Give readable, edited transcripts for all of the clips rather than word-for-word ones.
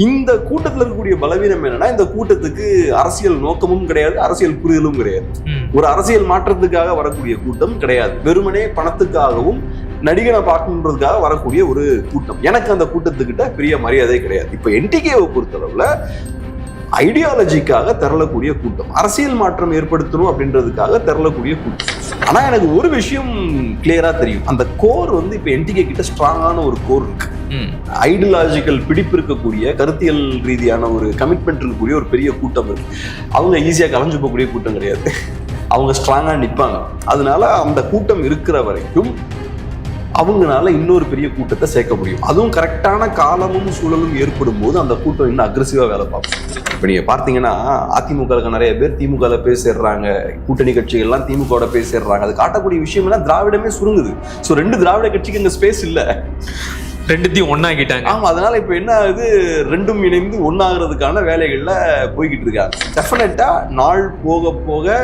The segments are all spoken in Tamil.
இந்த கூட்டத்தில் இருக்கக்கூடிய பலவீனம் என்னன்னா, இந்த கூட்டத்துக்கு அரசியல் நோக்கமும் கிடையாது, அரசியல் புரிதலும் கிடையாது. ஒரு அரசியல் மாற்றத்துக்காக வரக்கூடிய கூட்டம் கிடையாது. வெறுமனே பணத்துக்காகவும் நடிகனை பார்க்கணுன்றதுக்காக வரக்கூடிய ஒரு கூட்டம். எனக்கு அந்த கூட்டத்துக்கிட்ட பெரிய மரியாதை கிடையாது. இப்ப என்டிகேவை பொறுத்தளவுல ஐடியாலஜிக்காக திரளக்கூடிய கூட்டம், அரசியல் மாற்றம் ஏற்படுத்தணும் அப்படின்றதுக்காக திரளக்கூடிய கூட்டம். ஆனா எனக்கு ஒரு விஷயம் கிளியரா தெரியும், அந்த கோர் வந்து இப்ப என்டிகே கிட்ட ஸ்ட்ராங்கான ஒரு கோர் இருக்கு. ஐடியாலஜிக்கல் பிடிப்பு இருக்கக்கூடிய, கருத்தியல் ரீதியான ஒரு கமிட்மெண்ட் இருக்கக்கூடிய ஒரு பெரிய கூட்டம் இருக்கு. அவங்க ஈஸியா கலைஞ்சு போகக்கூடிய கூட்டம் கிடையாது. அவங்க ஸ்ட்ராங்கா நிற்பாங்க. அதனால அந்த கூட்டம் இருக்கிற வரைக்கும் அவங்களால இன்னொரு பெரிய கூட்டத்தை சேர்க்க முடியும். அதுவும் கரெக்டான காலமும் சூழலும் ஏற்படும் போது அந்த கூட்டம் இன்னும் அக்ரெசிவா வேலை பார்க்கும். இப்ப நீங்க பார்த்தீங்கன்னா, அதிமுக நிறைய பேர் திமுக பேசிடுறாங்க, கூட்டணி கட்சிகள்லாம் திமுக பேசிடுறாங்க. அது காட்டக்கூடிய விஷயம் என்ன, திராவிடமே சுருங்குது. ஸோ ரெண்டு திராவிட கட்சிக்கு இந்த ஸ்பேஸ் இல்லை, ரெண்டுத்தையும் ஒன்னாக்கிட்டாங்க. ஆமா, அதனால இப்ப என்ன ஆகுது, ரெண்டும் இணைந்து ஒன்னாகிறதுக்கான வேலைகள்ல போய்கிட்டு இருக்காங்க. டெஃபினட்டா நாள் போக போக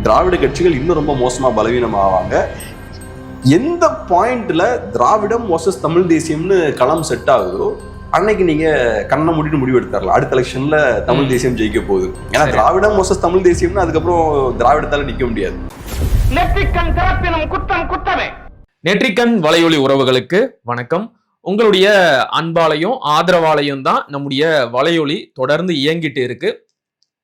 திராவிட கட்சிகள் இன்னும் ரொம்ப மோசமா பலவீனம் ஆவாங்க. எந்த பாயிண்ட்ல திராவிடம் வர்சஸ் தமிழ் தேசியம்னு களம் செட் ஆகுதோ அன்னைக்கு நீங்க கண்ணை மூடிட்டு முடிவு எடுத்துடலாம், அடுத்த எலெக்ஷன்ல தமிழ் தேசியம் ஜெயிக்க போகுது. ஏன்னா திராவிடம் வர்சஸ் தமிழ் தேசியம்னு அதுக்கப்புறம் திராவிடத்தால நிக்க முடியாது. நெற்றிக்கண் வலையொலி உறவுகளுக்கு வணக்கம். உங்களுடைய அன்பாலையும் ஆதரவாலையும் தான் நம்முடைய வலையொலி தொடர்ந்து இயங்கிட்டு இருக்கு.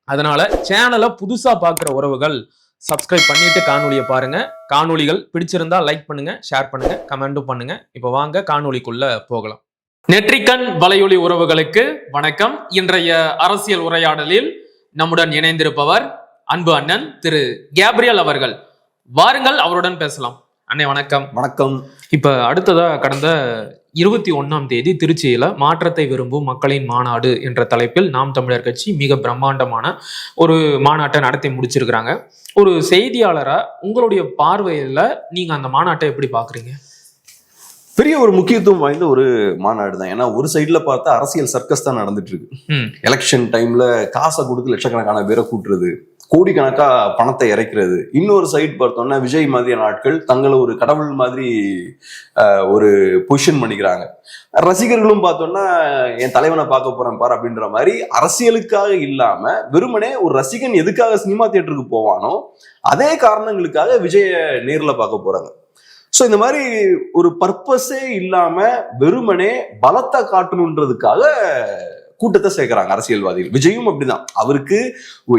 அதனால சேனலை புதுசா பார்க்குற உறவுகள் சப்ஸ்கிரைப் பண்ணிட்டு காணொலியை பாருங்க. காணொலிகள் பிடிச்சிருந்தா லைக் பண்ணுங்க, ஷேர் பண்ணுங்க, கமெண்டும் பண்ணுங்க. இப்போ வாங்க காணொலிக்குள்ள போகலாம். நெற்றிக்கண் வலையொலி உறவுகளுக்கு வணக்கம். இன்றைய அரசியல் உரையாடலில் நம்முடன் இணைந்திருப்பவர் அன்பு அண்ணன் திரு கேப்ரியல் அவர்கள். வாருங்கள், அவருடன் பேசலாம். அண்ணே வணக்கம். வணக்கம். இப்ப அடுத்ததா கடந்த 21ஆம் தேதி திருச்சியில மாற்றத்தை விரும்பும் மக்களின் மாநாடு என்ற தலைப்பில் நாம் தமிழர் கட்சி மிக பிரம்மாண்டமான ஒரு மாநாட்டை நடத்தி முடிச்சிருக்கிறாங்க. ஒரு செய்தியாளரா உங்களுடைய பார்வையில நீங்க அந்த மாநாட்டை எப்படி பாக்குறீங்க? பெரிய ஒரு முக்கியத்துவம் வாய்ந்த ஒரு மாநாடு தான். ஏன்னா ஒரு சைட்ல பார்த்தா அரசியல் சர்க்கஸ் தான் நடந்துட்டு இருக்கு. எலெக்ஷன் டைம்ல காசை கொடுத்து லட்சக்கணக்கான பேரை கூட்டுறது, கோடிக்கணக்கா பணத்தை இறைக்கிறது. இன்னொரு சைட் பார்த்தோம்னா விஜய் மாதிரியான ஆட்கள் தங்களை ஒரு கடவுள் மாதிரி ஒரு பொசிஷன் பண்ணிக்கிறாங்க. ரசிகர்களும் பார்த்தோம்னா என் தலைவனை பார்க்க போறேன் பாரு அப்படின்ற மாதிரி அரசியலுக்காக இல்லாம வெறுமனே ஒரு ரசிகன் எதுக்காக சினிமா தியேட்டருக்கு போவானோ அதே காரணங்களுக்காக விஜய நேர்ல பார்க்க போறாங்க. ஸோ இந்த மாதிரி ஒரு பர்பஸே இல்லாம வெறுமனே பலத்தை காட்டணுன்றதுக்காக கூட்டத்தை சேர்க்கிறாங்க அரசியல்வாதிகள். விஜயும் அப்படிதான். அவருக்கு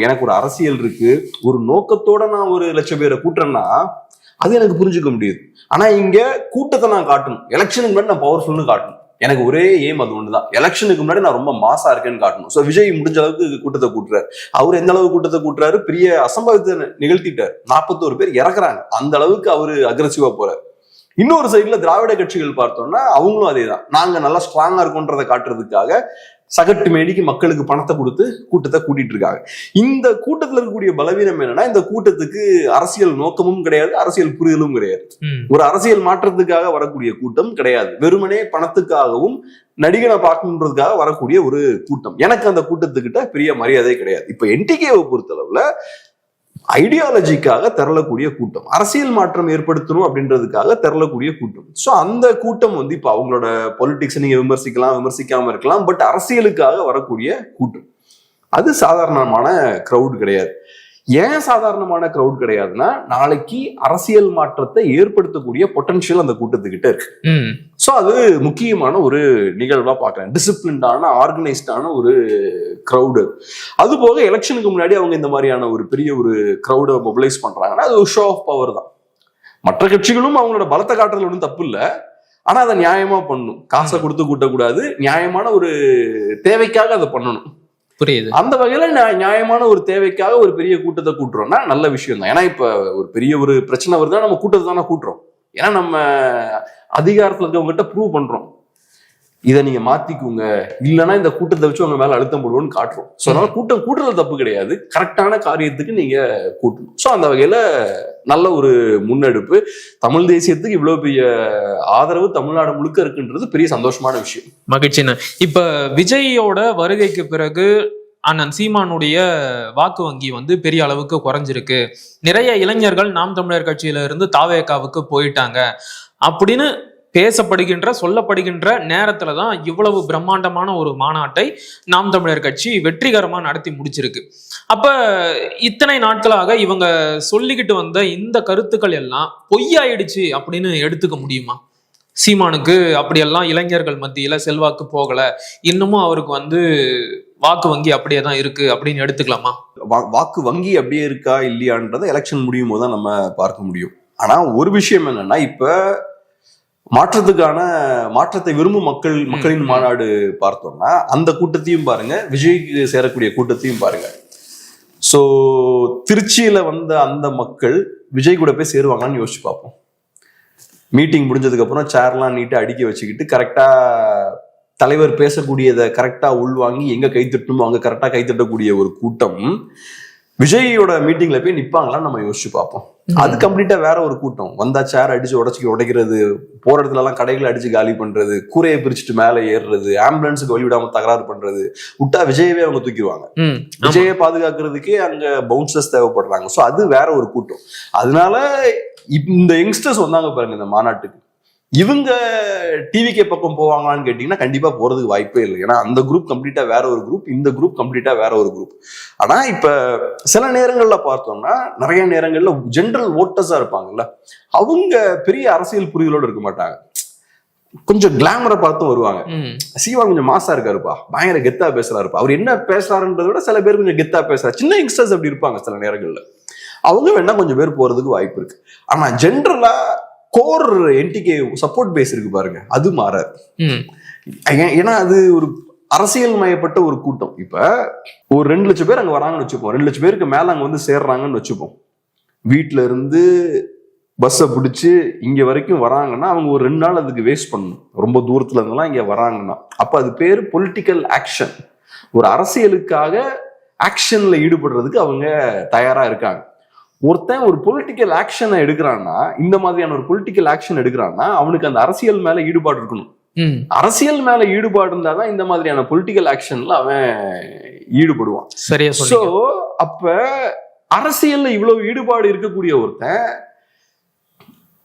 எனக்கு ஒரு அரசியல் இருக்கு, ஒரு நோக்கத்தோட நான் ஒரு லட்சம் பேரை கூட்டுறேன்னா அது எனக்கு புரிஞ்சுக்க முடியுது. ஆனா இங்க கூட்டத்தை நான் காட்டணும், எலெக்ஷனுக்கு முன்னாடி நான் பவர்ஃபுல்னு காட்டணும். எனக்கு ஒரே ஏம் அது ஒண்ணுதான், எலெக்ஷனுக்கு முன்னாடி நான் ரொம்ப மாசா இருக்கேன்னு காட்டணும். ஸோ விஜய் முடிஞ்ச அளவுக்கு கூட்டத்தை கூட்டுறாரு. அவர் எந்த அளவுக்கு கூட்டத்தை கூட்டுறாரு, பெரிய அசம்பாவிதத்தை நிகழ்த்திட்டார். 41 பேர் இறக்குறாங்க. அந்த அளவுக்கு அவரு அக்ரெசிவா போறாரு. இன்னொரு சைட்ல திராவிட கட்சிகள் பார்த்தோம்னா அவங்களும் அதே தான். நாங்க நல்லா ஸ்ட்ராங்கா இருக்கோன்றதை காட்டுறதுக்காக சகட்டு மேடிக்கு மக்களுக்கு பணத்தை கொடுத்து கூட்டத்தை கூட்டிட்டு இருக்காங்க. இந்த கூட்டத்தில் இருக்கக்கூடிய பலவீனம் என்னன்னா, இந்த கூட்டத்துக்கு அரசியல் நோக்கமும் கிடையாது, அரசியல் புரிதலும் கிடையாது. ஒரு அரசியல் மாற்றத்துக்காக வரக்கூடிய கூட்டம் கிடையாது. வெறுமனே பணத்துக்காகவும் நடிகனை பார்க்கணுன்றதுக்காக வரக்கூடிய ஒரு கூட்டம். எனக்கு அந்த கூட்டத்துக்கிட்ட பெரிய மரியாதை கிடையாது. இப்ப என்டிகேவை பொறுத்தளவுல ஐடியாலஜிக்காக திரளக்கூடிய கூட்டம், அரசியல் மாற்றம் ஏற்படுத்தணும் அப்படின்றதுக்காக திரளக்கூடிய கூட்டம். ஸோ அந்த கூட்டம் வந்து இப்ப அவங்களோட பொலிட்டிக்ஸ் நீங்க விமர்சிக்கலாம், விமர்சிக்காம இருக்கலாம், பட் அரசியலுக்காக வரக்கூடிய கூட்டம். அது சாதாரணமான கிரௌட் கிடையாது. ஏன் சாதாரணமான கிரௌட் கிடையாதுன்னா, நாளைக்கு அரசியல் மாற்றத்தை ஏற்படுத்தக்கூடிய பொட்டன்ஷியல் அந்த கூட்டத்துக்கிட்ட இருக்கு. ஸோ அது முக்கியமான ஒரு நிகழ்வா பாக்குறேன். டிசிப்ளின்டான, ஆர்கனைஸ்டான ஒரு கிரௌடு. அது போக எலெக்ஷனுக்கு முன்னாடி அவங்க இந்த மாதிரியான ஒரு பெரிய ஒரு கிரௌடை மொபிலைஸ் பண்றாங்கன்னா அது ஒரு ஷோ ஆஃப் பவர் தான். மற்ற கட்சிகளும் அவங்களோட பலத்தை காட்டுறதுல ஒன்றும் தப்பு இல்லை. ஆனா அதை நியாயமா பண்ணணும். காசை கொடுத்து கூட்டக்கூடாது, நியாயமான ஒரு தேவைக்காக அதை பண்ணணும். புரியுது. அந்த வகையில நியாயமான ஒரு தேவைக்காக ஒரு பெரிய கூட்டத்தை கூட்டுறோம்னா நல்ல விஷயம் தான். ஏன்னா இப்ப ஒரு பெரிய ஒரு பிரச்சனை வருதுன்னா நம்ம கூட்டத்தை தானே கூட்டுறோம். ஏன்னா நம்ம அதிகாரத்துல இருக்கவங்ககிட்ட ப்ரூவ் பண்றோம், இதை நீங்க மாத்திக்குங்க, இல்லைன்னா இந்த கூட்டத்தை வச்சு உங்க மேல அழுத்தம் போடுவோம்னு காட்டுறோம். ஸோ அதனால கூட்டம் கூட்டுறது தப்பு கிடையாது, கரெக்டான காரியத்துக்கு நீங்க கூட்டணும். ஸோ அந்த வகையில நல்ல ஒரு முன்னெடுப்பு. தமிழ் தேசியத்துக்கு இவ்வளவு பெரிய ஆதரவு தமிழ்நாடு முழுக்க இருக்குன்றது பெரிய சந்தோஷமான விஷயம். மகிழ்ச்சின்னு. இப்ப விஜயோட வருகைக்கு பிறகு அண்ணன் சீமானுடைய வாக்கு வங்கி வந்து பெரிய அளவுக்கு குறைஞ்சிருக்கு. நிறைய இளைஞர்கள் நாம் தமிழர் கட்சியில இருந்து தாவேகாவுக்கு போயிட்டாங்க அப்படின்னு பேசப்படுகின்ற சொல்லப்படுகின்ற நேரத்துல தான் இவ்வளவு பிரம்மாண்டமான ஒரு மாநாட்டை நாம் தமிழர் கட்சி வெற்றிகரமா நடத்தி முடிச்சிருக்கு. அப்ப இத்தனை நாட்களாக இவங்க சொல்லிக்கிட்டு வந்த இந்த கருத்துக்கள் எல்லாம் பொய்யாயிடுச்சு அப்படின்னு எடுத்துக்க முடியுமா? சீமானுக்கு அப்படியெல்லாம் இளைஞர்கள் மத்தியில செல்வாக்கு போகல, இன்னமும் அவருக்கு வாக்கு வங்கி அப்படியே தான் இருக்கு அப்படின்னு எடுத்துக்கலாமா? வாக்கு வங்கி அப்படியே இருக்கா இல்லையான்றதை எலெக்ஷன் முடியும் போது தான் நம்ம பார்க்க முடியும். ஆனா ஒரு விஷயம் என்னன்னா, இப்ப மாற்றத்தை விரும்பும் மக்களின் மாநாடு பார்த்தோம்னா அந்த கூட்டத்தையும் பாருங்க, விஜய்க்கு சேரக்கூடிய கூட்டத்தையும் பாருங்க. சோ திருச்சியில வந்த அந்த மக்கள் விஜய் கூட போய் சேருவாங்கன்னு யோசிச்சு பார்ப்போம். மீட்டிங் முடிஞ்சதுக்கு அப்புறம் சேர்லாம் நீட்டா அடுக்கி வச்சுக்கிட்டு கரெக்டா தலைவர் பேசக்கூடியதை கரெக்டா உள்வாங்கி எங்க கைத்தட்டணுமோ அங்க கரெக்டா கைத்தட்டக்கூடிய ஒரு கூட்டம் விஜயோட மீட்டிங்ல போய் நிப்பாங்களான்னு நம்ம யோசிச்சு பார்ப்போம். அது கம்ப்ளீட்டா வேற ஒரு கூட்டம். வந்தா சேர் அடிச்சு உடைக்கிறது, போற இடத்துல எல்லாம் கடைகளை அடிச்சு காலி பண்றது, கூரையை பிரிச்சுட்டு மேலே ஏறுறது, ஆம்புலன்ஸுக்கு வழிவிடாம தகராறு பண்றது, விட்டா விஜயவே அவங்க தூக்கிடுவாங்க. விஜயை பாதுகாக்கிறதுக்கே அங்க பவுன்சர்ஸ் தேவைப்படுறாங்க. சோ அது வேற ஒரு கூட்டம். அதனால இந்த யங்ஸ்டர்ஸ் வந்தாங்க பாருங்க இந்த மாநாட்டுக்கு, இவங்க டிவிகே பக்கம் போவாங்களான்னு கேட்டீங்கன்னா கண்டிப்பா போறதுக்கு வாய்ப்பே இல்லை. ஏன்னா அந்த குரூப் கம்ப்ளீட்டா வேற ஒரு குரூப், இந்த குரூப் கம்ப்ளீட்டா வேற ஒரு குரூப். ஆனா இப்ப சில நேரங்கள்ல பார்த்தோம்னா நிறைய நேரங்கள்ல ஜெனரல் ஓட்டர்ஸா இருப்பாங்கல்ல, அவங்க பெரிய அரசியல் புரிதலோடு இருக்க மாட்டாங்க, கொஞ்சம் கிளாமரை பார்த்தும் வருவாங்க. சீமான் கொஞ்சம் மாசா இருக்காருப்பா, பயங்கர கெத்தா பேசுறாருப்பா, அவர் என்ன பேசுறாருன்றத விட சில பேர் கொஞ்சம் கெத்தா பேசுறாரு, சின்ன யங்ஸ்டர்ஸ் அப்படி இருப்பாங்க சில நேரங்கள்ல, அவங்க வேணா கொஞ்சம் பேர் போறதுக்கு வாய்ப்பு இருக்கு. ஆனா ஜென்ரலா கோர் என்டிகே சப்போர்ட் பேஸ் இருக்கு பாருங்க, அது மாறாது. ஏன்னா அது ஒரு அரசியல் மயப்பட்ட ஒரு கூட்டம். இப்ப ஒரு 2 லட்சம் பேர் அங்க வராங்கன்னு வச்சுப்போம், 2 லட்சம் பேருக்கு மேல அங்க சேர்றாங்கன்னு வச்சுப்போம். வீட்டுல இருந்து பஸ்ஸை பிடிச்சு இங்க வரைக்கும் வராங்கன்னா அவங்க ஒரு 2 நாள் அதுக்கு வேஸ்ட் பண்ணணும். ரொம்ப தூரத்துல இருந்தெல்லாம் இங்க வராங்கன்னா அப்ப அது பேரு பொலிட்டிக்கல் ஆக்ஷன். ஒரு அரசியலுக்காக ஆக்ஷன்ல ஈடுபடுறதுக்கு அவங்க தயாரா இருக்காங்க. ஒருத்தன் ஒரு பொலிட்டிக்கல் ஆக்ஷனை எடுக்கிறான்னா, இந்த மாதிரியான ஒரு பொலிட்டிக்கல் ஆக்ஷன் எடுக்கிறான்னா அவனுக்கு அந்த அரசியல் மேல ஈடுபாடு இருக்கணும். அரசியல் மேல ஈடுபாடு இருந்தாதான் இந்த மாதிரியான பொலிட்டிக்கல் ஆக்ஷன்ல அவன் ஈடுபடுவான். சரியா? சோ அப்ப அரசியல்ல இவ்வளவு ஈடுபாடு இருக்கக்கூடிய ஒருத்தன்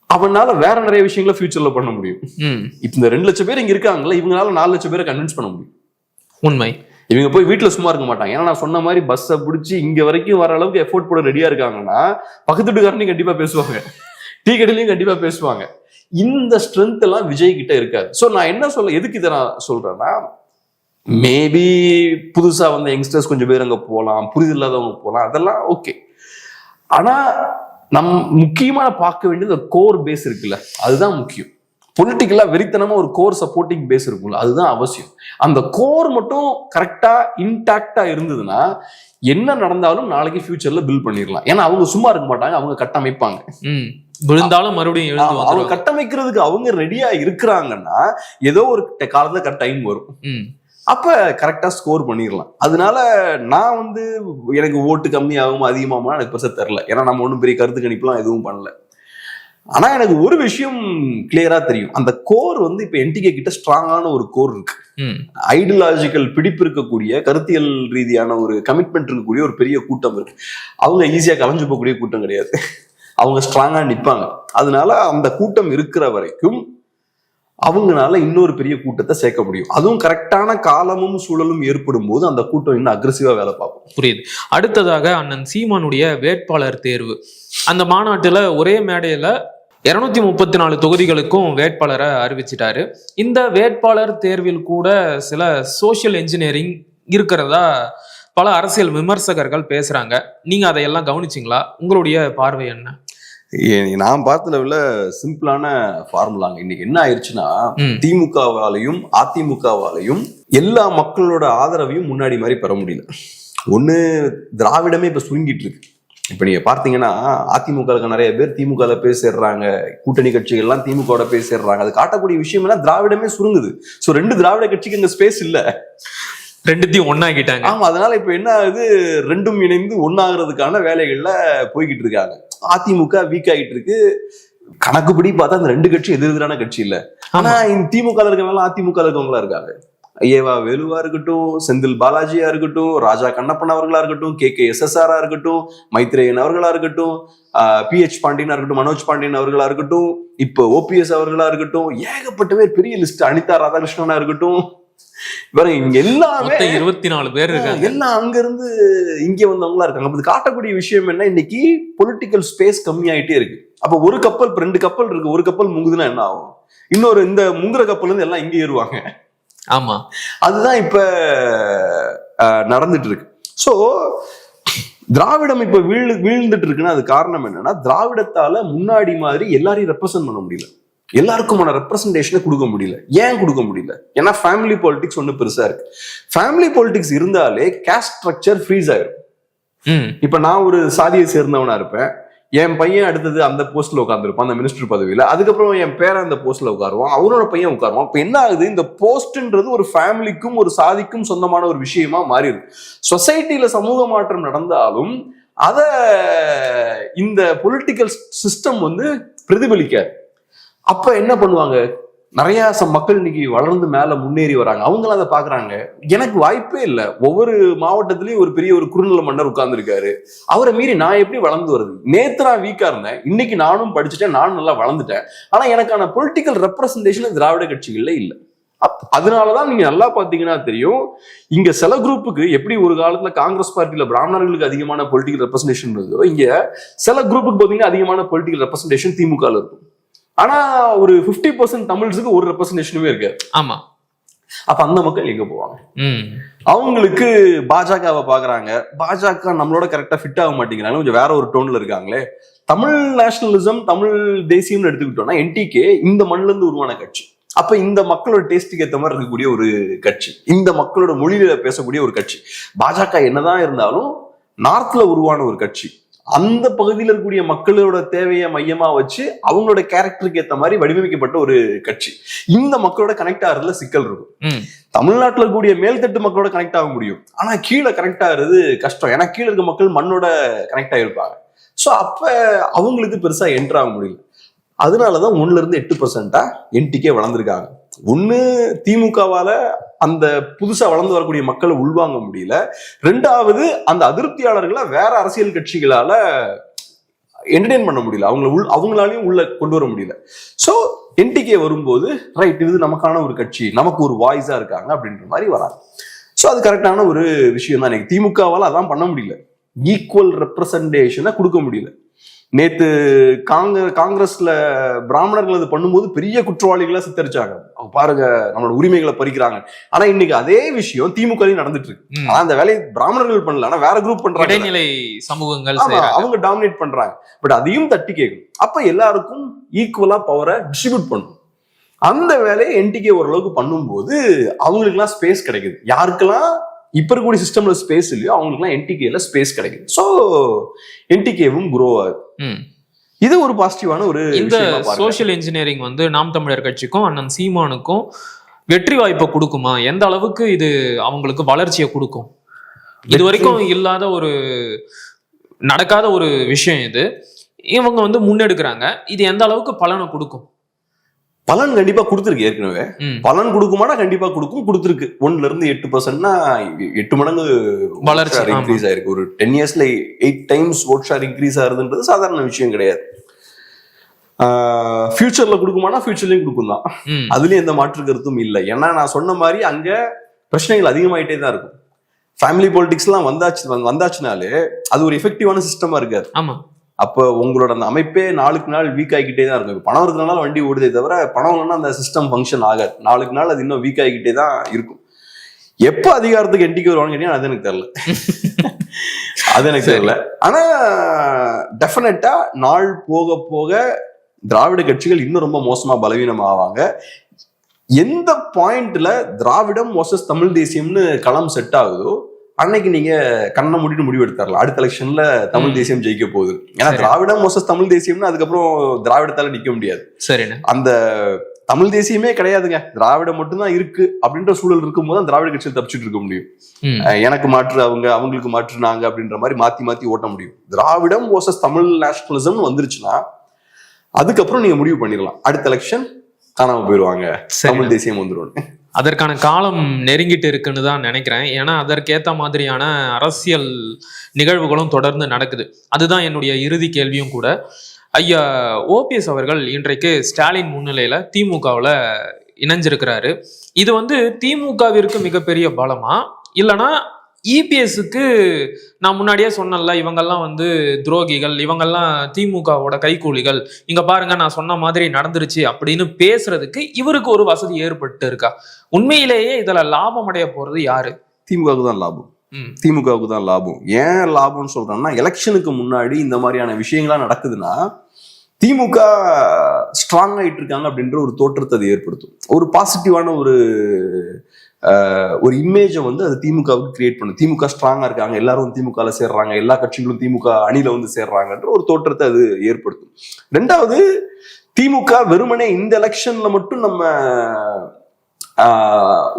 அவனால வேற நிறைய விஷயங்களை ஃபியூச்சர்ல பண்ண முடியும். இப்ப இந்த 2 லட்சம் பேர் இங்க இருக்காங்கல்ல, இவங்களால 4 லட்சம் பேரை கன்வின்ஸ் பண்ண முடியும். உண்மை. இவங்க போய் வீட்டுல சும்மா இருக்க மாட்டாங்க. ஏன்னா நான் சொன்ன மாதிரி பஸ்ஸை பிடிச்சி இங்க வரைக்கும் வர அளவுக்கு எஃபோர்ட் போட ரெடியா இருக்காங்கன்னா பக்கத்து வீட்டுக்காரனையும் கண்டிப்பா பேசுவாங்க, டீ கடையிலையும் கண்டிப்பா பேசுவாங்க. இந்த ஸ்ட்ரென்த் எல்லாம் விஜய் கிட்ட இருக்காது. சோ நான் என்ன எதுக்கு இதை நான் சொல்றேன்னா, மேபி புதுசா வந்த யங்ஸ்டர்ஸ் கொஞ்சம் பேர் அங்க போகலாம், புரிதல் இல்லாதவங்க போகலாம், அதெல்லாம் ஓகே. ஆனா முக்கியமா பார்க்க வேண்டியது கோர் பேஸ் இருக்குல்ல, அதுதான் முக்கியம். பொலிட்டிக்கலா வெறித்தனமா ஒரு கோர் சப்போர்ட்டிங் பேஸ் இருக்கும்ல, அதுதான் அவசியம். அந்த கோர் மட்டும் கரெக்டா இன்டாக்டா இருந்ததுன்னா என்ன நடந்தாலும் நாளைக்கு ஃபியூச்சர்ல பில்ட் பண்ணிடலாம். ஏன்னா அவங்க சும்மா இருக்க மாட்டாங்க, அவங்க கட்டமைப்பாங்க. விழுந்தாலும் மறுபடியும் அவங்க கட்டமைக்கிறதுக்கு அவங்க ரெடியா இருக்கிறாங்கன்னா ஏதோ ஒரு காலத்துல டைம் வரும், அப்ப கரெக்டா ஸ்கோர் பண்ணிடலாம். அதனால நான் எனக்கு ஓட்டு கம்மியாகும் அதிகமாகும் எனக்கு பெருசா தெரியல. ஏன்னா நம்ம ஒன்றும் பெரிய கருத்து கணிப்புலாம் எதுவும் பண்ணல. ஆனா எனக்கு ஒரு விஷயம் கிளியரா தெரியும், அந்த கோர் இப்ப என்டிகே கிட்ட ஸ்ட்ராங்கான ஒரு கோர் இருக்கு. ஐடியாலஜிக்கல் பிடிப்பு இருக்கக்கூடிய, கருத்தியல் ரீதியான ஒரு கமிட்மெண்ட் இருக்கக்கூடிய ஒரு பெரிய கூட்டம் இருக்கு. அவங்க ஈஸியா கலைஞ்சு போகக்கூடிய கூட்டம் கிடையாது, அவங்க ஸ்ட்ராங்கா நிப்பாங்க. அதனால அந்த கூட்டம் இருக்கிற வரைக்கும் அவங்களால இன்னொரு பெரிய கூட்டத்தை சேர்க்க முடியும். அதுவும் கரெக்டான காலமும் சூழலும் ஏற்படும் போது அந்த கூட்டம் இன்னும் அக்ரெசிவா வேலை பார்க்கும். புரியுது. அடுத்ததாக அண்ணன் சீமானுடைய வேட்பாளர் தேர்வு. அந்த மாநாட்டுல ஒரே மேடையில 234 தொகுதிகளுக்கும் வேட்பாளரை அறிவிச்சிட்டாரு. இந்த வேட்பாளர் தேர்வில் கூட சில சோசியல் என்ஜினியரிங் இருக்கிறதா பல அரசியல் விமர்சகர்கள் பேசுறாங்க. நீங்க அதையெல்லாம் கவனிச்சிங்களா? உங்களுடைய பார்வை என்ன? நான் பார்த்த லெவல்ல சிம்பிளான ஃபார்முலாங்க. இன்னைக்கு என்ன ஆயிடுச்சுன்னா, திமுகவாலையும் அதிமுகவாலையும் எல்லா மக்களோட ஆதரவையும் முன்னாடி மாதிரி பெற முடியல. ஒண்ணு, திராவிடமே இப்ப சுருங்கிட்டு இருக்கு. இப்ப நீங்க பார்த்தீங்கன்னா அதிமுக நிறைய பேர் திமுக போய் சேர்றாங்க, கூட்டணி கட்சிகள் எல்லாம் திமுக போய் சேர்றாங்க. அது காட்டக்கூடிய விஷயம் எல்லாம் திராவிடமே சுருங்குது. சோ 2 திராவிட கட்சிக்கு இங்க ஸ்பேஸ் இல்ல, 2த்தையும் ஒன்னாக்கிட்டாங்க. ஆமா, அதனால இப்ப என்ன ஆகுது, 2ம் இணைந்து ஒன்னாகிறதுக்கான வேலைகள்ல போய்கிட்டு இருக்காங்க. அதிமுக வீக் ஆகிட்டு இருக்கு. கணக்குப்படி பார்த்தா அந்த 2 கட்சி எதிரெதிரான கட்சி இல்ல. ஆனா இந்த திமுக இருக்கவங்க அதிமுக இருக்கவங்களா இருக்காங்க. ஏவா வேலுவா இருக்கட்டும், செந்தில் பாலாஜியா இருக்கட்டும், ராஜா கண்ணப்பன் அவர்களா இருக்கட்டும், KKSSR இருக்கட்டும், மைத்ரேயன் அவர்களா இருக்கட்டும், PH பாண்டியனா இருக்கட்டும், மனோஜ் பாண்டியன் அவர்களா இருக்கட்டும், இப்போ OPS அவர்களா இருக்கட்டும், ஏகப்பட்ட பேர், பெரிய லிஸ்ட். அனிதா ராதாகிருஷ்ணனா இருக்கட்டும், இங்க எல்லாமே 24 பேர் இருக்காங்க. எல்லாம் அங்க இருந்து இங்க வந்தவங்களா இருக்காங்க. அப்ப இது காட்டக்கூடிய விஷயம் என்ன, இன்னைக்கு பொலிட்டிக்கல் ஸ்பேஸ் கம்மியாயிட்டே இருக்கு. அப்ப ஒரு கப்பல் 2 கப்பல் இருக்கு, ஒரு கப்பல் முங்குதுன்னா என்ன ஆகும்? இன்னொரு இந்த முங்குற கப்பல் இருந்து எல்லாம் இங்க ஏறுவாங்க. ஆமா, அதுதான் இப்ப நடந்துட்டு இருக்கு. சோ திராவிடம் இப்ப வீழ்ந்துட்டு இருக்குன்னா அது காரணம் என்னன்னா, திராவிடத்தால முன்னாடி மாதிரி எல்லாரையும் ரெப்ரசென்ட் பண்ண முடியல, எல்லாருக்குமான ரெப்ரசன்டேஷனை கொடுக்க முடியல. ஏன் கொடுக்க முடியல? ஏன்னா ஃபேமிலி பாலிடிக்ஸ் ஒண்ணு பெருசா இருக்கு. ஃபேமிலி பாலிடிக்ஸ் இருந்தாலே கேஸ்ட் ஸ்ட்ரக்சர் ஃப்ரீஸ் ஆயிரும். இப்ப நான் ஒரு சாதியை சேர்ந்தவனா இருப்பேன், என் பையன் அடுத்தது அந்த போஸ்ட்ல உட்காந்துருப்பான், அந்த மினிஸ்டர் பதவியில. அதுக்கப்புறம் என் பேரன் அந்த போஸ்ட்ல உட்காருவான், அவனோட பையன் உட்காருவான். இப்ப என்ன ஆகுது, இந்த போஸ்ட்ன்றது ஒரு ஃபேமிலிக்கும் ஒரு சாதிக்கும் சொந்தமான ஒரு விஷயமா மாறிடுது. சொசைட்டில சமூக மாற்றம் நடந்தாலும் அத இந்த பொலிட்டிக்கல் சிஸ்டம் பிரதிபலிக்காது. அப்ப என்ன பண்ணுவாங்க, நிறைய மக்கள் இன்னைக்கு வளர்ந்து மேல முன்னேறி வராங்க, அவங்களும் அதை பாக்குறாங்க. எனக்கு வாய்ப்பே இல்லை. ஒவ்வொரு மாவட்டத்திலயும் ஒரு பெரிய ஒரு குறுநில மன்னர் உட்கார்ந்து இருக்காரு, அவரை மீறி நான் எப்படி வளர்ந்து வருது? நேத்து நான் வீக்கா இருந்தேன், இன்னைக்கு நானும் படிச்சுட்டேன், நானும் நல்லா வளர்ந்துட்டேன். ஆனா எனக்கான பொலிட்டிக்கல் ரெப்ரசன்டேஷன் திராவிட கட்சிகள்ல இல்லை. அதனாலதான் நீங்க நல்லா பாத்தீங்கன்னா தெரியும், இங்க சில குரூப்புக்கு எப்படி ஒரு காலத்துல காங்கிரஸ் பார்ட்டியில பிராமணர்களுக்கு அதிகமான பொலிட்டிக்கல் ரெப்ரசன்டேஷன் இருந்ததோ, இங்க சில குரூப்புக்கு பாத்தீங்கன்னா அதிகமான பொலிட்டிக்கல் ரெப்ரசன்டேஷன் திமுக இருக்கும். ஆனா ஒரு 50% தமிழ்ஸுக்கு ஒரு ரெப்ரசன்டேஷனுமே இருக்காது. ஆமா. அப்ப அந்த மக்கள் எங்க போவாங்க? அவங்களுக்கு பாஜகவை பாக்குறாங்க, பாஜக நம்மளோட கரெக்டா ஃபிட் ஆக மாட்டேங்கிறாங்க, கொஞ்சம் வேற ஒரு டோன்ல இருக்காங்களே. தமிழ் நேஷனலிசம், தமிழ் தேசியம்னு எடுத்துக்கிட்டோம்னா NTK இந்த மண்ணுல இருந்து உருவான கட்சி. அப்ப இந்த மக்களோட டேஸ்டுக்கு ஏற்ற மாதிரி இருக்கக்கூடிய ஒரு கட்சி, இந்த மக்களோட மொழியில பேசக்கூடிய ஒரு கட்சி. பாஜக என்னதான் இருந்தாலும் நார்த்ல உருவான ஒரு கட்சி, அந்த பகுதியில் இருக்கக்கூடிய மக்களோட தேவையை மையமா வச்சு அவங்களோட கேரக்டருக்கு ஏற்ற மாதிரி வடிவமைக்கப்பட்ட ஒரு கட்சி. இந்த மக்களோட கனெக்ட் ஆகுறதுல சிக்கல் இருக்கும். தமிழ்நாட்டில் இருக்கக்கூடிய மேல்தட்டு மக்களோட கனெக்ட் ஆக முடியும், ஆனா கீழே கனெக்ட் ஆகுறது கஷ்டம். ஏன்னா கீழே இருக்க மக்கள் மண்ணோட கனெக்ட் ஆகிருப்பாங்க. ஸோ அப்ப அவங்களுக்கு பெருசா என்டர் ஆக முடியல. அதனாலதான் 1-8% NTK வளர்ந்துருக்காங்க. ஒண்ணு திமுகவால அந்த புதுசா வளர்ந்து வரக்கூடிய மக்களை உள்வாங்க முடியல, ரெண்டாவது அந்த அதிருப்தியாளர்களை வேற அரசியல் கட்சிகளால என்டர்டெயின் பண்ண முடியல, அவங்களாலையும் உள்ள கொண்டு வர முடியல. சோ NTK வரும்போது ரைட், இது நமக்கான ஒரு கட்சி, நமக்கு ஒரு வாய்ஸா இருக்காங்க அப்படின்ற மாதிரி வராங்க. சோ அது கரெக்டான ஒரு விஷயம் தான். திமுகவால அதான் பண்ண முடியல, ஈக்குவல் ரெப்ரசன்டேஷனை கொடுக்க முடியல. நேத்து காங்கிரஸ்ல பிராமணர்கள் அது பண்ணும்போது பெரிய குற்றவாளிகளா சித்தரிச்சாங்க, பாருங்க நம்மளோட உரிமைகளை பறிக்கிறாங்க. ஆனா இன்னைக்கு அதே விஷயம் திமுகலையும் நடந்துட்டு இருக்கு. ஆனா அந்த வேலையை பிராமணர்கள் பண்ணல, ஆனா வேற குரூப் பண்றாங்க, இடைநிலை சமூகங்கள் அவங்க டாமினேட் பண்றாங்க. பட் அதையும் தட்டி கேட்கும். அப்ப எல்லாருக்கும் ஈக்குவலா பவரை டிஸ்ட்ரிபியூட் பண்ணும். அந்த வேலையை NTK ஓரளவுக்கு பண்ணும்போது அவங்களுக்கு எல்லாம் ஸ்பேஸ் கிடைக்குது. யாருக்கெல்லாம் இப்ப இருக்கக்கூடிய சிஸ்டம்ல ஸ்பேஸ் இல்லையோ அவங்களுக்குலாம் NTKல ஸ்பேஸ் கிடைக்குது. சோ NTKவும் குரோ ஆகுது. இது ஒரு பாசிட்டிவான ஒரு இந்த சோஷியல் இன்ஜினியரிங் நாம் தமிழர் கட்சிக்கும் அண்ணன் சீமானுக்கும் வெற்றி வாய்ப்பை கொடுக்குமா? எந்த அளவுக்கு இது அவங்களுக்கு வளர்ச்சியை கொடுக்கும்? இது வரைக்கும் இல்லாத ஒரு நடக்காத ஒரு விஷயம் இது, இவங்க முன்னெடுக்கிறாங்க. இது எந்த அளவுக்கு பலனை கொடுக்கும்? பலன் கண்டிப்பா கொடுத்துருக்கு. ஏற்கனவே பலன் கொடுக்குமானா கண்டிப்பா கொடுக்கும், கொடுத்துருக்கு. 1-8%னா 8 மடங்கு வளர்ச்சி இன்க்ரீஸ் ஆயிருக்கு. ஒரு 10 இயர்ஸ்ல 8 times ஓட் ஷேர் இன்க்ரீஸ் ஆகுதுன்றது சாதாரண விஷயம் கிடையாது. ஃபியூச்சர்ல கொடுக்குமானா ஃபியூச்சர்லயும் கொடுக்கும் தான், அதுலயும் எந்த மாற்று கருத்தும் இல்லை. ஏன்னா நான் சொன்ன மாதிரி அங்க பிரச்சனைகள் அதிகமாயிட்டே தான் இருக்கும். ஃபேமிலி பாலிடிக்ஸ் எல்லாம் வந்தாச்சுனாலே அது ஒரு எஃபெக்டிவான சிஸ்டமா இருக்காது. ஆமா. அப்ப உங்களோட அந்த அமைப்பே நாளுக்கு நாள் வீக் ஆகிக்கிட்டே தான் இருக்கும். பணம் இருக்கிறனால வண்டி ஓடுதே தவிர பணம் இல்லைன்னா அந்த சிஸ்டம் ஃபங்க்ஷன் ஆகாது. நாளுக்கு நாள் அது இன்னும் வீக் ஆகிக்கிட்டே தான் இருக்கும். எப்ப அதிகாரத்துக்கு NTK வருவாங்க கேட்டீங்கன்னா அது எனக்கு தெரியல, அது எனக்கு தெரியல. ஆனா டெஃபினட்டா நாள் போக போக திராவிட கட்சிகள் இன்னும் ரொம்ப மோசமா பலவீனம் ஆவாங்க. எந்த பாயிண்ட்ல திராவிடம் வர்சஸ் தமிழ் தேசியம்னு களம் செட் ஆகுதோ அன்னைக்கு நீங்க கண்ணை மூடிட்டு முடிவு எடுத்துடலாம், அடுத்த எலெக்ஷன்ல தமிழ் தேசியம் ஜெயிக்க போகுது. ஏன்னா திராவிடம் வர்சஸ் தமிழ் தேசியம்னு அதுக்கப்புறம் திராவிடத்தால நிக்க முடியாது. சரி, அந்த தமிழ் தேசியமே கிடையாதுங்க, திராவிடம் மட்டும்தான் இருக்கு அப்படின்ற சூழல் இருக்கும்போது தான் திராவிட கட்சியில் தப்பிச்சுட்டு இருக்க முடியும். எனக்கு மாற்று அவங்க, அவங்களுக்கு மாற்று நாங்க அப்படின்ற மாதிரி மாத்தி மாத்தி ஓட்ட முடியும். திராவிடம் வர்சஸ் தமிழ் நேஷனலிசம் வந்துருச்சுன்னா அதுக்கப்புறம் நீங்க முடிவு பண்ணிடலாம், அடுத்த எலெக்ஷன் காணாம போயிடுவாங்க, தமிழ் தேசியம் வந்துடும். அதற்கான காலம் நெருங்கிட்டு இருக்குன்னு தான் நினைக்கிறேன். ஏன்னா அதற்கேற்ற மாதிரியான அரசியல் நிகழ்வுகளும் தொடர்ந்து நடக்குது. அதுதான் என்னுடைய இறுதி கேள்வியும் கூட. ஐயா ஓபிஎஸ் அவர்கள் இன்றைக்கு ஸ்டாலின் முன்னிலையில திமுகவில் இணைஞ்சிருக்கிறாரு. இது திமுகவிற்கு மிகப்பெரிய பலமா, இல்லைன்னா இபிஎஸ்க்கு நான் முன்னாடியே சொன்னேன்ல, இவங்கெல்லாம் துரோகிகள், இவங்கெல்லாம் திமுகவோட கைக்கூலிகள், இங்க பாருங்க நான் சொன்ன மாதிரி நடந்துருச்சு அப்படின்னு பேசுறதுக்கு இவருக்கு ஒரு வசதி ஏற்பட்டு இருக்கா? உண்மையிலேயே இதுல லாபம் அடைய போறது யாரு? திமுகவுக்கு தான் லாபம். திமுகவுக்கு தான் லாபம். ஏன் லாபம்னு சொல்றேன்னா, எலெக்ஷனுக்கு முன்னாடி இந்த மாதிரியான விஷயங்கள்லாம் நடக்குதுன்னா திமுக ஸ்ட்ராங் ஆயிட்டு இருக்காங்க அப்படின்ற ஒரு தோற்றத்தை அது ஏற்படுத்தும். ஒரு பாசிட்டிவான ஒரு இமேஜை அது திமுகவுக்கு கிரியேட் பண்ணும். திமுக ஸ்ட்ராங்கா இருக்காங்க, எல்லாரும் திமுகல சேர்றாங்க, எல்லா கட்சிகளும் திமுக அணில சேர்றாங்கன்ற ஒரு தோற்றத்தை அது ஏற்படுத்தும். ரெண்டாவது, திமுக வெறுமனே இந்த எலெக்ஷன்ல மட்டும் நம்ம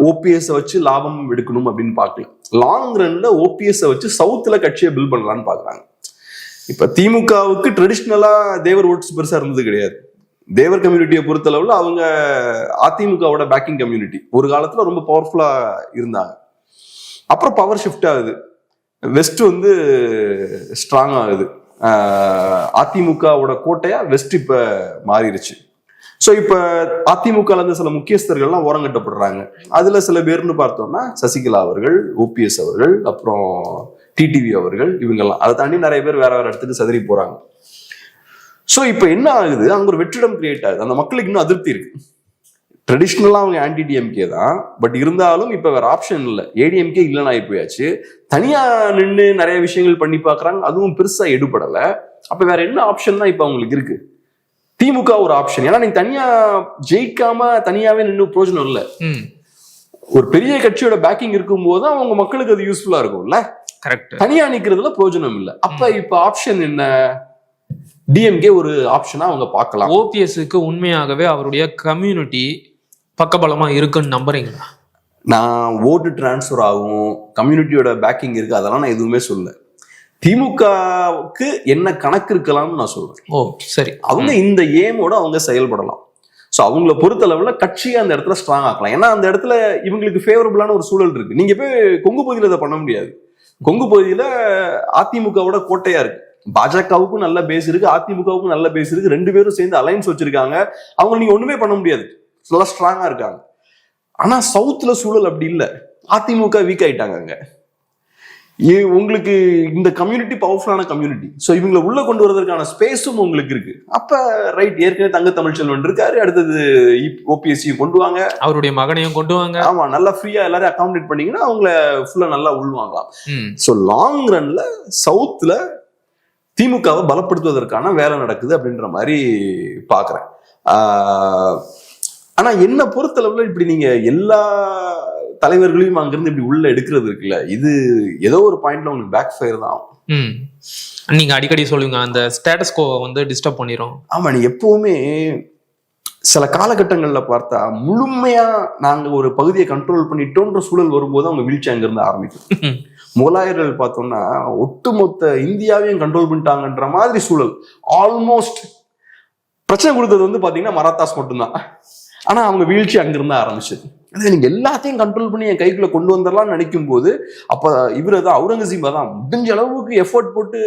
ஓபிஎஸ் வச்சு லாபம் எடுக்கணும் அப்படின்னு பார்க்கலாம். லாங் ரன்ல ஓபிஎஸ் வச்சு சவுத்துல கட்சியை பில்ட் பண்ணலாம்னு பாக்குறாங்க. இப்ப திமுகவுக்கு ட்ரெடிஷ்னலா தேவர் ஓட்ஸ் பெருசா இருந்தது கிடையாது. தேவர் கம்யூனிட்டியை பொறுத்தளவுல அவங்க அதிமுகவோட பேக்கிங் கம்யூனிட்டி ஒரு காலத்துல ரொம்ப பவர்ஃபுல்லா இருந்தாங்க. அப்புறம் பவர் ஷிஃப்ட் ஆகுது, வெஸ்ட் ஸ்ட்ராங் ஆகுது. அதிமுகவோட கோட்டையா வெஸ்ட் இப்ப மாறிடுச்சு. ஸோ இப்ப அதிமுகல இருந்து சில முக்கியஸ்தர்கள்லாம் ஓரங்கட்டப்படுறாங்க. அதுல சில பேர்னு பார்த்தோம்னா சசிகலா அவர்கள், ஓபிஎஸ் அவர்கள், அப்புறம் டிடிவி அவர்கள், இவங்கெல்லாம். அதை தாண்டி நிறைய பேர் வேற வேற இடத்துக்கு சதறி போறாங்க. ஸோ இப்ப என்ன ஆகுது, அங்க ஒரு வெற்றிடம் கிரியேட் ஆகுது. அந்த மக்களுக்கு இன்னும் அதிருப்தி இருக்கு. ட்ரெடிஷ்னலா அவங்க ஆன்டி டிஎம்கே தான், பட் இருந்தாலும் இப்ப வேற ஆப்ஷன் இல்லை. ஏடிஎம்கே இல்லைன்னு ஆகி போயாச்சு. தனியா நின்று நிறைய விஷயங்கள் பண்ணி பாக்குறாங்க, அதுவும் பெருசா எடுபடல. அப்ப வேற என்ன ஆப்ஷன் தான் இப்ப அவங்களுக்கு இருக்கு? திமுக ஒரு ஆப்ஷன். ஏன்னா நீங்க தனியா ஜெயிக்காம தனியாவே நின்று பிரயோஜனம் இல்லை. ஒரு பெரிய கட்சியோட பேக்கிங் இருக்கும் போது அவங்க மக்களுக்கு அது யூஸ்ஃபுல்லா இருக்கும்ல. கரெக்ட். தனியா நிக்கிறதுல பிரயோஜனம் இல்லை. அப்ப இப்ப ஆப்ஷன் என்ன? டிஎம்கே ஒரு ஆப்ஷனா அவங்க பார்க்கலாம். ஓபிஎஸ்க்கு உண்மையாகவே அவருடைய கம்யூனிட்டி பக்கபலமா இருக்குன்னு நம்புறீங்களா? நான் ஓட்டு டிரான்ஸ்பர் ஆகும், கம்யூனிட்டியோட பேக்கிங் இருக்கு, அதெல்லாம் நான் எதுவுமே சொல்ல. திமுகவுக்கு என்ன கணக்கு இருக்கலாம்னு நான் சொல்றேன். ஓ சரி. அவங்க இந்த ஏமோட அவங்க செயல்படலாம். ஸோ அவங்கள பொறுத்தளவுல கட்சியை அந்த இடத்துல ஸ்ட்ராங் ஆக்கலாம். ஏன்னா அந்த இடத்துல இவங்களுக்கு ஃபேவரபிளான ஒரு சூழல் இருக்கு. நீங்க போய் கொங்கு பகுதியில் இதை பண்ண முடியாது. கொங்கு பகுதியில அதிமுகவோட கோட்டையா இருக்கு. பாஜகவுக்கும் நல்ல பேஸ் இருக்கு, அதிமுகவுக்கும் நல்ல பேஸ் இருக்கு. ரெண்டு பேரும் சேர்ந்து அலைன்ஸ் வச்சிருக்காங்க. அவங்க நீங்க ஒண்ணுமே பண்ண முடியாது, நல்லா ஸ்ட்ராங்கா இருக்காங்க. ஆனா சவுத்ல சூழல் அப்படி இல்லை. அதிமுக வீக் ஆயிட்டாங்க. அங்க உங்களுக்கு இந்த கம்யூனிட்டி பவர்ஃபுல்லான கம்யூனிட்டி. ஸோ இவங்களை உள்ள கொண்டு வரதுக்கான ஸ்பேஸும் உங்களுக்கு இருக்கு. அப்ப ரைட், ஏற்கனவே தங்க தமிழ்ச்செல்வன் இருக்காரு, அடுத்தது ஓபிஎஸ்சியும் கொண்டு வாங்க, அவருடைய மகனையும் கொண்டு வாங்க. ஆமா, நல்லா ஃப்ரீயா எல்லாரும் அகாமடேட் பண்ணீங்கன்னா அவங்கள ஃபுல்லா நல்லா உள்வாங்கலாம். ஸோ லாங் ரன்ல சவுத்ல திமுகவை பலப்படுத்துவதற்கான வேலை நடக்குது அப்படின்ற மாதிரி பாக்குறேன். ஆனா என்ன பொறுத்தளவுல இப்படி நீங்க எல்லா தலைவர்களையும் அங்கிருந்து இப்படி உள்ள எடுக்கிறது இருக்குல்ல, இது ஏதோ ஒரு பாயிண்ட்ல உங்களுக்கு பேக் ஃபயர் தான் ஆகும். நீங்க அடிக்கடி சொல்லுங்க, அந்த ஸ்டேட்டஸ் கோ டிஸ்டர்ப் பண்ணிரும். ஆமா, நீ எப்பவுமே சில காலகட்டங்கள்ல பார்த்தா முழுமையா நாங்க ஒரு பகுதியை கண்ட்ரோல் பண்ணிட்டோன்ற சூழல் வரும்போது அவங்க வீழ்ச்சி அங்கிருந்து ஆரம்பிக்கும். முகலாயர்கள் பார்த்தோம்னா ஒட்டுமொத்த இந்தியாவையும் கண்ட்ரோல் பண்ணிட்டாங்கன்ற மாதிரி சூழல். ஆல்மோஸ்ட் பிரச்சனை கொடுத்தது பாத்தீங்கன்னா மராத்தாஸ் மட்டும்தான். ஆனா அவங்க வீழ்ச்சி அங்கிருந்து ஆரம்பிச்சது. நீங்க எல்லாத்தையும் கண்ட்ரோல் பண்ணி என் கைக்குள்ள கொண்டு வந்துடலாம்னு நினைக்கும் போது அப்ப இவரு தான் அவுரங்கசீபா தான் முடிஞ்ச அளவுக்கு எஃபோர்ட் போட்டு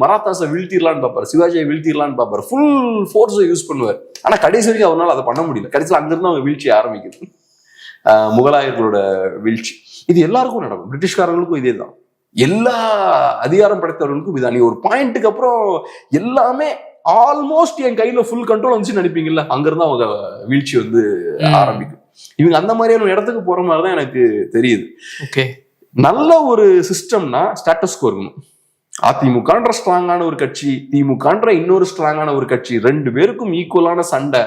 மராத்தாஸை வீழ்த்திடலான்னு பார்ப்பாரு, சிவாஜியை வீழ்த்திடலான்னு பார்ப்பாரு, ஃபுல் ஃபோர்ஸை யூஸ் பண்ணுவார். ஆனா கடைசி வரைக்கும் அவரால் அதை பண்ண முடியல. கடைசியில் அங்கிருந்து அவங்க வீழ்ச்சி ஆரம்பிக்குது, முகலாயர்களோட வீழ்ச்சி. இது எல்லாருக்கும் நடக்கும், பிரிட்டிஷ்காரர்களுக்கும் இதே தான், எல்லா அதிகாரம் படைத்தவர்களுக்கும் இதான். நீ ஒரு பாயிண்ட்டுக்கு அப்புறம் எல்லாமே ஆல்மோஸ்ட் என் கையில ஃபுல் கண்ட்ரோல் வந்துச்சு நினைப்பீங்கல்ல, அங்கிருந்து அவங்க வீழ்ச்சி ஆரம்பிக்கும். இவங்க அந்த மாதிரியான இடத்துக்கு போற மாதிரிதான் எனக்கு தெரியுது. ஓகே, நல்ல ஒரு சிஸ்டம்னா ஸ்டேட்டஸ் கோ இருக்கணும். அதிமுகன்ற ஸ்ட்ராங்கான ஒரு கட்சி, திமுகன்ற இன்னொரு ஸ்ட்ராங்கான ஒரு கட்சி, ரெண்டு பேருக்கும் ஈக்குவலான சண்டை.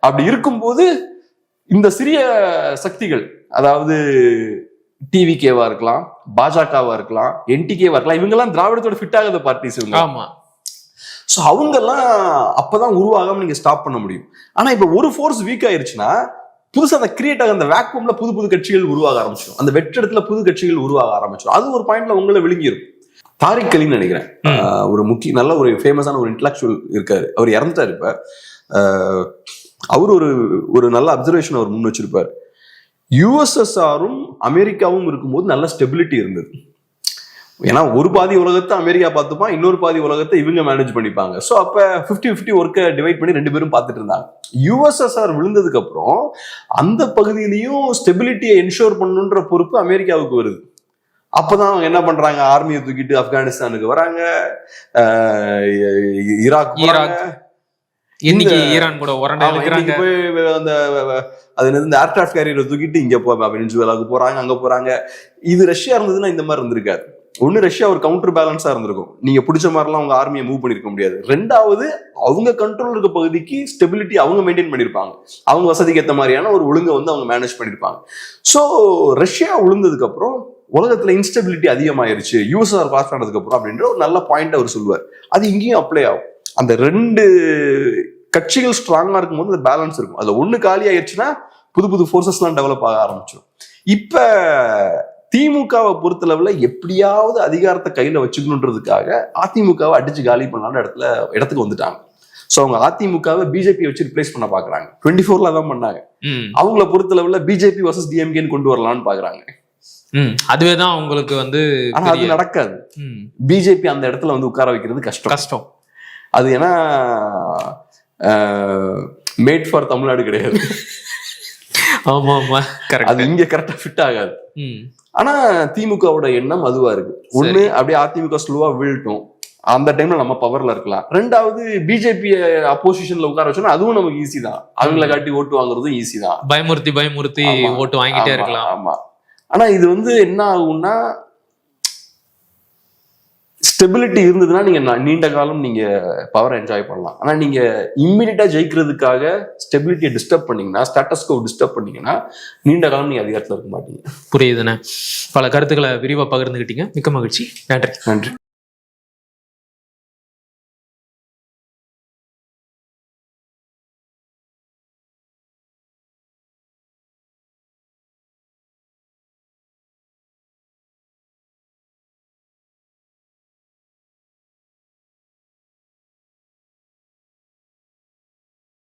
அப்படி இருக்கும்போது இந்த சிறிய சக்திகள், அதாவது டிவிகேவா இருக்கலாம், பாஜகவா இருக்கலாம், என்டிகேவா இருக்கலாம், இவங்கெல்லாம் திராவிடத்தோட ஃபிட் ஆகாத பார்ட்டிஸ் இவங்க. ஆமா. ஸோ அவங்கெல்லாம் அப்பதான் உருவாகாம நீங்க ஸ்டாப் பண்ண முடியும். ஆனா இப்ப ஒரு ஃபோர்ஸ் வீக் ஆயிருச்சுன்னா புதுசா அந்த கிரியேட் ஆக அந்த வேக்யூம்ல புது புது கட்சிகள் உருவாக ஆரம்பிச்சிடும். அந்த வெற்றிடத்துல புது கட்சிகள் உருவாக ஆரம்பிச்சிடும். அது ஒரு பாயிண்ட்ல உங்களை விழுங்கிடும். தாரிக் அலின்னு நினைக்கிறேன், ஒரு நல்ல ஒரு ஃபேமஸான ஒரு இன்டலெக்சுவல் இருக்காரு. அவர் இறந்துட்டாரு இப்ப. அவர் ஒரு நல்ல அப்சர்வேஷன் அவர் முன் வச்சிருப்பார். யுஎஸ்எஸ்ஆரும் அமெரிக்காவும் இருக்கும்போது நல்ல ஸ்டெபிலிட்டி இருந்தது. ஏன்னா ஒரு பாதி உலகத்தை அமெரிக்கா பார்த்துப்பான், இன்னொரு பாதி உலகத்தை இவங்க மேனேஜ் பண்ணிப்பாங்க. ஸோ அப்ப 50-50 ஒர்க்கை டிவைட் பண்ணி 2 பேரும் பார்த்துட்டு இருந்தாங்க. யுஎஸ்எஸ்ஆர் விழுந்ததுக்கு அப்புறம் அந்த பகுதியிலையும் ஸ்டெபிலிட்டியை என்ஷோர் பண்ணணுன்ற பொறுப்பு அமெரிக்காவுக்கு வருது. அப்பதான் அவங்க என்ன பண்றாங்க, ஆர்மியை தூக்கிட்டு ஆப்கானிஸ்தானுக்கு வராங்க, ஈராக் இன்னைக்கு ஈரான் கூட போய் அந்த அதுல ஏர்கிராஃப்ட் கேரியரை தூக்கிட்டு இங்க வெனிசுவேலாவுக்கு போறாங்க, அங்க போறாங்க. இது ரஷ்யா இருந்ததுன்னா இந்த மாதிரி இருந்திருக்காது. ஒண்ணு, ரஷ்யா ஒரு கவுண்டர் பேலன்ஸா இருந்திருக்கும், நீங்க பிடிச்ச மாதிரிலாம் அவங்க ஆர்மியை மூவ் பண்ணிருக்க முடியாது. ரெண்டாவது, அவங்க கண்ட்ரோல் இருக்க பகுதிக்கு ஸ்டெபிலிட்டி அவங்க மெயின்டைன் பண்ணிருப்பாங்க, அவங்க வசதிக்கு ஏற்ற மாதிரியான ஒரு ஒழுங்கை வந்து அவங்க மேனேஜ் பண்ணிருப்பாங்க. ஸோ ரஷ்யா விழுந்ததுக்கு அப்புறம் உலகத்துல இன்ஸ்டெபிலிட்டி அதிகமாயிருச்சு யூஎஸ்ஆர் பாஸ் ஆனதுக்கு அப்புறம் அப்படின்ற ஒரு நல்ல பாயிண்ட் அவர் சொல்லுவார். அது இங்கேயும் அப்ளை ஆகும். அந்த 2 கட்சிகள் ஸ்ட்ராங்கா இருக்கும் போது அந்த பேலன்ஸ் இருக்கும். அதுல ஒண்ணு காலி ஆயிடுச்சுன்னா புது புது ஃபோர்ஸஸ் எல்லாம் டெவலப் ஆக ஆரம்பிச்சிடும். இப்ப திமுகவை பொறுத்தளவுல எப்படியாவது அதிகாரத்தை கையில வச்சுக்கணுன்றதுக்காக அதிமுகவை அடிச்சு காலி பண்ணலான்ற இடத்துக்கு வந்துட்டாங்க. சோ அவங்க அதிமுகவை பிஜேபி வச்சு ரிப்ளேஸ் பண்ண பாக்குறாங்க. 24ல தான் பண்ணாங்க. அவங்கள பொறுத்தளவுல பிஜேபி வர்சஸ் டிஎம்கேன்னு கொண்டு வரலாம்னு பாக்குறாங்க. அதுவேதான் அவங்களுக்கு வந்து, ஆனா அது நடக்காது. பிஜேபி அந்த இடத்துல வந்து உட்கார வைக்கிறது கஷ்டம். அது ஏன்னா மேட் ஃபார் தமிழ்நாடு கிடையாது. ஆமா ஆமா, அது இங்க கரெக்டா ஃபிட் ஆகாது. ஆனா திமுகவோட எண்ணம் அதுவா இருக்கு. ஒண்ணு, அப்படியே அதிமுக ஸ்லோவா வீழ்ட்டும், அந்த டைம்ல நம்ம பவர்ல இருக்கலாம். ரெண்டாவது, பிஜேபி அப்போசிஷன்ல உட்கார வச்சோம்னா அதுவும் நமக்கு ஈஸி தான், அவங்கள காட்டி ஓட்டு வாங்குறதும் ஈஸி தான், பயமுறுத்தி ஓட்டு வாங்கிட்டே இருக்கலாம். ஆமா. ஆனா இது வந்து என்ன ஆகும்னா, ஸ்டெபிலிட்டி இருந்ததுன்னா நீங்க நீண்ட காலம் நீங்க பவர் என்ஜாய் பண்ணலாம். ஆனா நீங்க இம்மிடியட்டா ஜெயிக்கிறதுக்காக ஸ்டெபிலிட்டியை டிஸ்டர்ப் பண்ணீங்கன்னா, ஸ்டேட்டஸ் கோ டிஸ்டர்ப் பண்ணீங்கன்னா நீண்ட காலம் நீங்க அதிகாரத்துல இருக்க மாட்டீங்க. புரியுதுண்ணே. பல கருத்துக்களை விரிவா பகிர்ந்துக்கிட்டீங்க. மிக்க மகிழ்ச்சி. நன்றி.